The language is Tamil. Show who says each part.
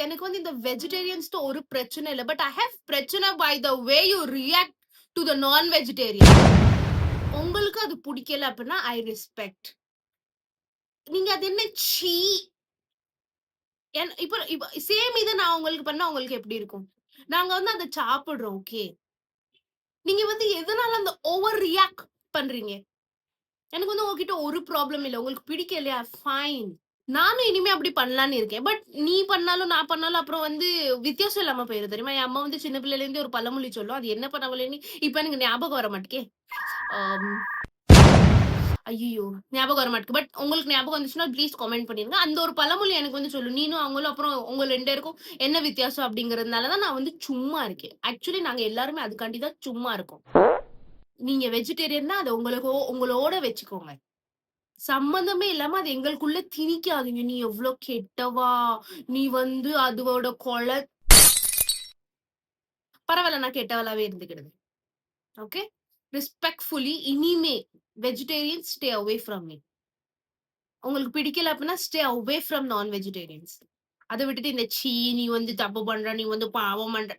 Speaker 1: எனக்கு வந்து இந்த வெஜிடேரியன்ஸ்ட ஒரு பிரச்சனை இல்ல. பட் ஐ ஹேவ் பிரச்சனை by the way you react to the non vegetarian. உங்களுக்கு அது பிடிக்கல அப்படின்னா ஐ ரெஸ்பெக்ட். நீங்க அது என்ன சீ இப்ப இப்ப சேம் இத நான் உங்களுக்கு பண்ணா உங்களுக்கு எப்படி இருக்கும்? நாங்க வந்து அத சாப்பிடுறோம். ஓகே. நீங்க வந்து எதனால அந்த ஓவர் ரியாக்ட் பண்றீங்க? எனக்கு வந்து உங்ககிட்ட ஒரு ப்ராப்ளம் இல்ல. உங்களுக்கு பிடிக்கலையா? ஃபைன். நானும் இனிமே அப்படி பண்ணலான்னு இருக்கேன். பட் நீ பண்ணாலும், நான் பண்ணாலும் அப்புறம் வந்து வித்தியாசம் இல்லாம போயிரும் தெரியுமா? என் அம்மா வந்து சின்ன பிள்ளையில இருந்தே ஒரு பழமொழி சொல்லும். அது என்ன பழமொழின்னு இப்ப எனக்கு ஞாபகம் வர மாட்டேக்கே. ஆம். ஐய்யயோ! ஞாபகம் வர மாட்டேங்குது. பட் உங்களுக்கு ஞாபகம் வந்துச்சுன்னா ப்ளீஸ் காமெண்ட் பண்ணிருங்க. அந்த ஒரு பழமொழி எனக்கு வந்து சொல்லும். நீனும் அவங்களும் அப்புறம் உங்க 2 பேருக்கும் என்ன வித்தியாசம் அப்படிங்கிறதுனால தான் நான் வந்து சும்மா இருக்கேன். ஆக்சுவலி நாங்க எல்லாருமே அதுக்காண்டி தான் சும்மா இருக்கோம். நீங்க வெஜிடேரியன்னா அத உங்களோட வச்சுக்கோங்க. சம்மந்தமே இல்லாம அது எங்களுக்குள்ள திணிக்காதீங்க. நீ எவ்ளோ கெட்டவா? நீ வந்து அதோட பரவால்ல நான் கெட்டவளாவே இருந்துக்கிடுவேன். ஓகே? ரெஸ்பெக்ட்ஃபுல்லி இனிமே vegetarians stay away from me. உங்களுக்கு பிடிக்கல அப்டின்னா ஸ்டே அவே ஃப்ரம் நான் வெஜிடேரியன்ஸ். அத விட்டுட்டு இந்த சீ நீ வந்து தப்பு பண்ற, நீ வந்து பாவம் பண்ற